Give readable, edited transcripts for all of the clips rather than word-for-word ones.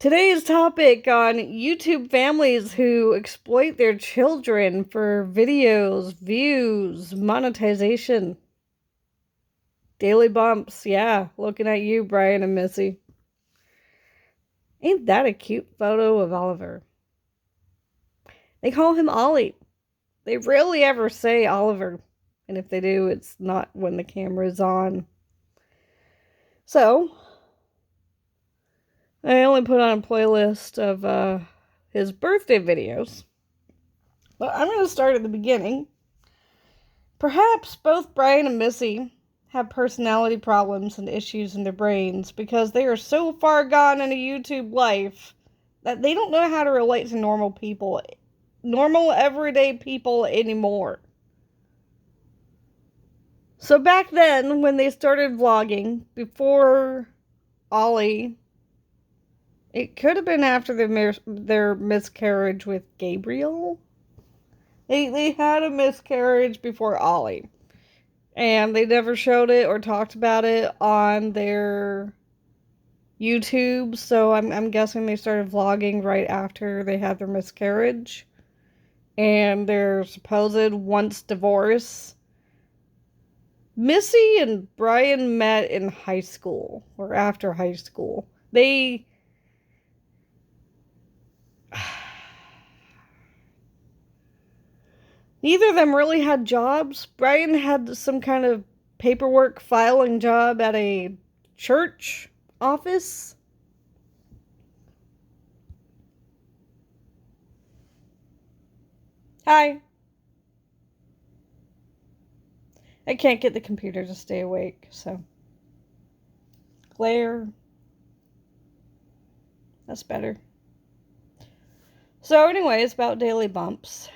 Today's topic on YouTube families who exploit their children for videos, views, monetization. Daily bumps, yeah, looking at you, Brian and Missy. Ain't that a cute photo of Oliver? They call him Ollie. They rarely ever say Oliver, and if they do, it's not when the camera's on. So, I only put on a playlist of his birthday videos. But I'm going to start at the beginning. Perhaps both Brian and Missy have personality problems and issues in their brains because they are so far gone in a YouTube life that they don't know how to relate to normal people, normal everyday people anymore. So back then, when they started vlogging, before Ollie, it could have been after their miscarriage with Gabriel. They had a miscarriage before Ollie. And they never showed it or talked about it on their YouTube, so I'm guessing they started vlogging right after they had their miscarriage and their supposed once divorce. Missy and Brian met in high school or after high school. Neither of them really had jobs. Brian had some kind of paperwork filing job at a church office. Hi. I can't get the computer to stay awake, so. Glare. That's better. So, anyways, about daily bumps.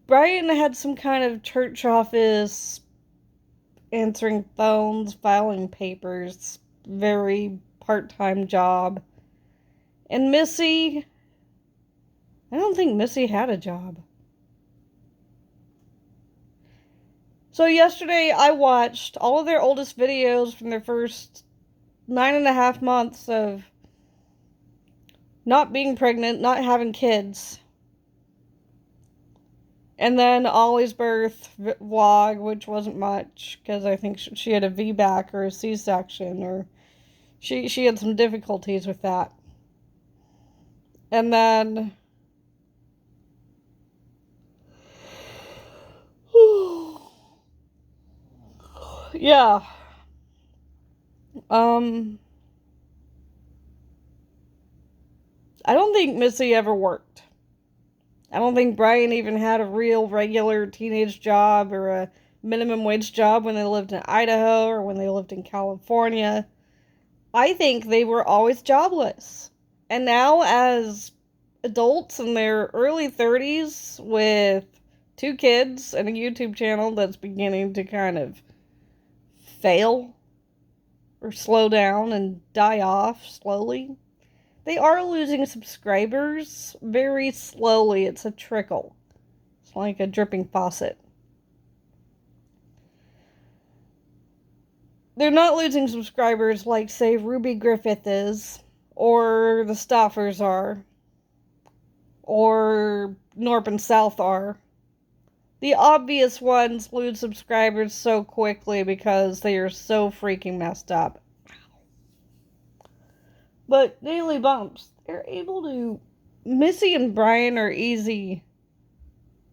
Brian had some kind of church office, answering phones, filing papers, very part-time job. And Missy, I don't think Missy had a job. So yesterday I watched all of their oldest videos from their first 9.5 months of not being pregnant, not having kids. And then Ollie's birth vlog, which wasn't much, because I think she had a VBAC or a C-section, or she had some difficulties with that. And then yeah. I don't think Missy ever worked. I don't think Brian even had a real regular teenage job or a minimum wage job when they lived in Idaho or when they lived in California. I think they were always jobless. And now, as adults in their early 30s with 2 kids and a YouTube channel that's beginning to kind of fail or slow down and die off slowly, they are losing subscribers very slowly. It's a trickle. It's like a dripping faucet. They're not losing subscribers like, say, Ruby Griffith is, or the Stoffers are, or Norp and South are. The obvious ones lose subscribers so quickly because they are so freaking messed up. But daily bumps, they're able to. Missy and Brian are easy.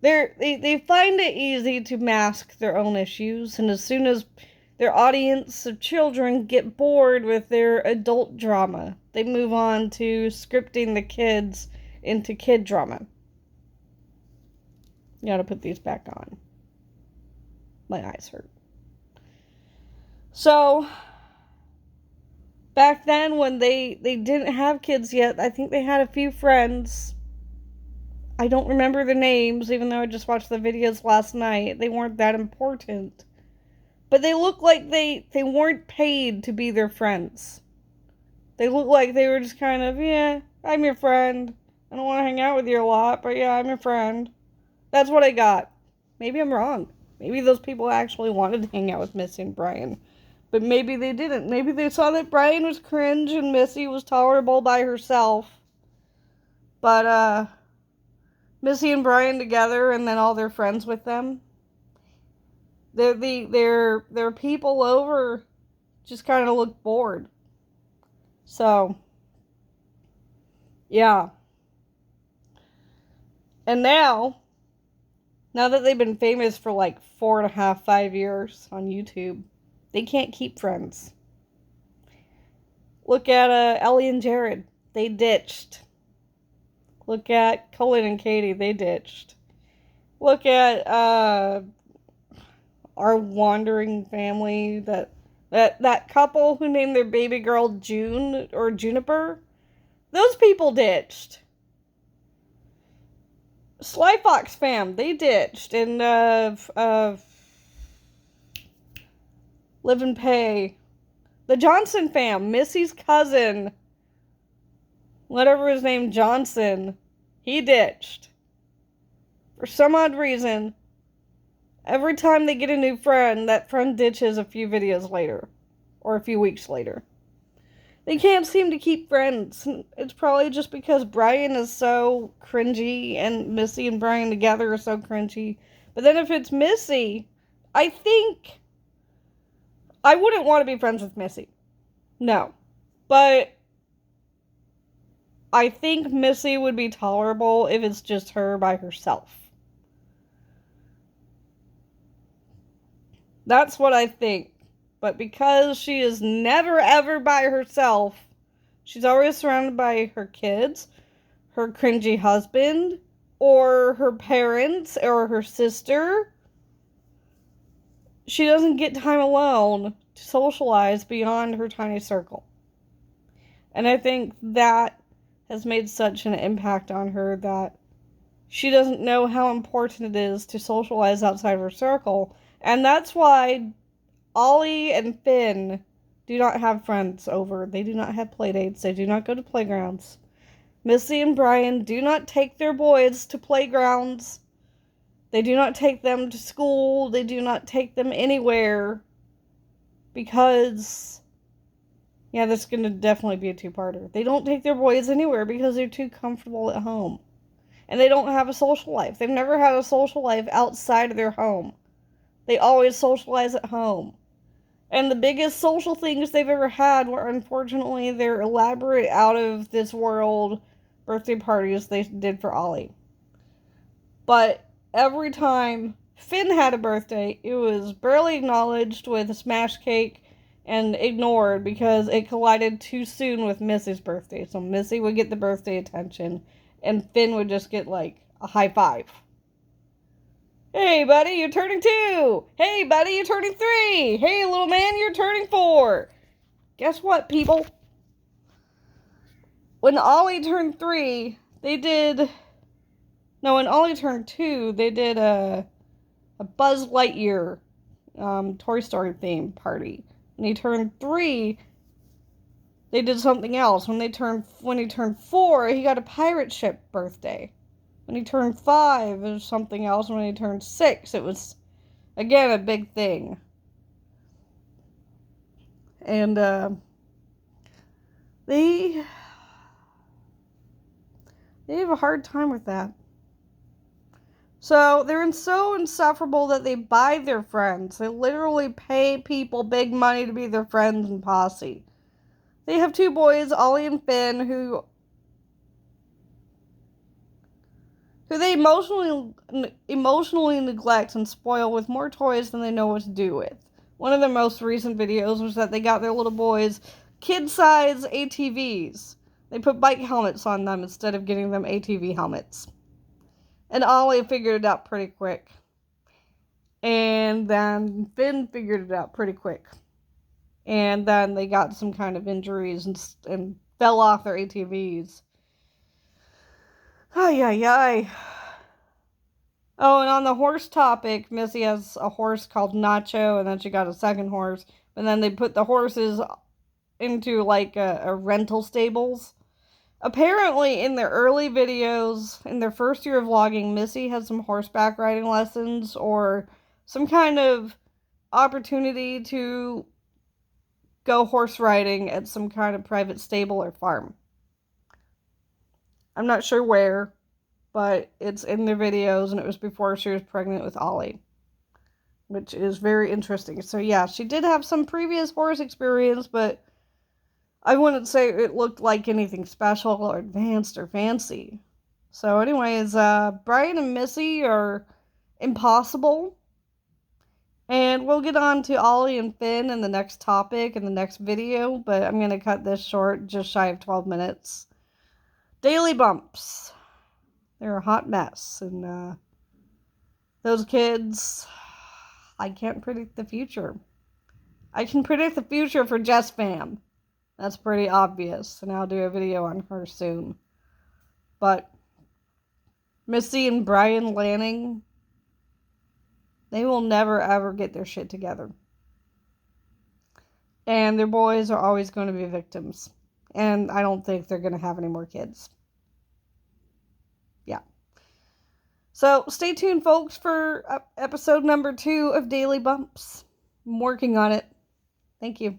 They find it easy to mask their own issues, and as soon as their audience of children get bored with their adult drama, they move on to scripting the kids into kid drama. You gotta put these back on. My eyes hurt. So, back then when they didn't have kids yet, I think they had a few friends. I don't remember the names, even though I just watched the videos last night. They weren't that important. But they look like they weren't paid to be their friends. They look like they were just kind of, yeah, I'm your friend. I don't want to hang out with you a lot, but yeah, I'm your friend. That's what I got. Maybe I'm wrong. Maybe those people actually wanted to hang out with Missy and Brian. But maybe they didn't. Maybe they saw that Brian was cringe and Missy was tolerable by herself. But, Missy and Brian together and then all their friends with them. Their people over just kind of look bored. So, yeah. And now that they've been famous for like 4.5, 5 years on YouTube, they can't keep friends. Look at Ellie and Jared. They ditched. Look at Cullen and Katie. They ditched. Look at our wandering family. That couple who named their baby girl June or Juniper. Those people ditched. Sly Fox fam. They ditched. And Live and Pay. The Johnson fam, Missy's cousin, whatever his name, Johnson, he ditched. For some odd reason, every time they get a new friend, that friend ditches a few videos later, or a few weeks later. They can't seem to keep friends. It's probably just because Brian is so cringy, and Missy and Brian together are so cringy. But then if it's Missy, I think I wouldn't want to be friends with Missy. No. But I think Missy would be tolerable if it's just her by herself. That's what I think. But because she is never ever by herself, she's always surrounded by her kids, her cringy husband, or her parents, or her sister. She doesn't get time alone to socialize beyond her tiny circle. And I think that has made such an impact on her that she doesn't know how important it is to socialize outside of her circle. And that's why Ollie and Finn do not have friends over. They do not have playdates. They do not go to playgrounds. Missy and Brian do not take their boys to playgrounds. They do not take them to school. They do not take them anywhere. Because, yeah, that's going to definitely be a two-parter. They don't take their boys anywhere because they're too comfortable at home. And they don't have a social life. They've never had a social life outside of their home. They always socialize at home. And the biggest social things they've ever had were, unfortunately, their elaborate, out-of-this-world birthday parties they did for Ollie. But every time Finn had a birthday, it was barely acknowledged with a smash cake and ignored because it collided too soon with Missy's birthday. So Missy would get the birthday attention, and Finn would just get, like, a high five. Hey, buddy, you're turning 2. Hey, buddy, you're turning 3. Hey, little man, you're turning 4. Guess what, people? When Ollie turned 3, they did... No, when Ollie turned 2, they did a Buzz Lightyear Toy Story themed party. When he turned 3, they did something else. When he turned 4, he got a pirate ship birthday. When he turned 5, it was something else. When he turned 6, it was, again, a big thing. And, they have a hard time with that. So, they're so insufferable that they buy their friends. They literally pay people big money to be their friends and posse. They have 2 boys, Ollie and Finn, who they emotionally neglect and spoil with more toys than they know what to do with. One of their most recent videos was that they got their little boys kid-size ATVs. They put bike helmets on them instead of getting them ATV helmets. And Ollie figured it out pretty quick. And then Finn figured it out pretty quick. And then they got some kind of injuries and fell off their ATVs. Ay, ay, ay. Oh, and on the horse topic, Missy has a horse called Nacho, and then she got a second horse. And then they put the horses into, like, a rental stables. Apparently, in their early videos, in their first year of vlogging, Missy had some horseback riding lessons or some kind of opportunity to go horse riding at some kind of private stable or farm. I'm not sure where, but it's in their videos, and it was before she was pregnant with Ollie, which is very interesting. So yeah, she did have some previous horse experience, but I wouldn't say it looked like anything special or advanced or fancy. So anyways, Brian and Missy are impossible. And we'll get on to Ollie and Finn in the next topic in the next video, but I'm going to cut this short, just shy of 12 minutes. Daily bumps. They're a hot mess. And those kids, I can't predict the future. I can predict the future for Jess Fam. That's pretty obvious, and I'll do a video on her soon. But Missy and Brian Lanning, they will never ever get their shit together. And their boys are always going to be victims. And I don't think they're going to have any more kids. Yeah. So stay tuned, folks, for episode number 2 of Daily Bumps. I'm working on it. Thank you.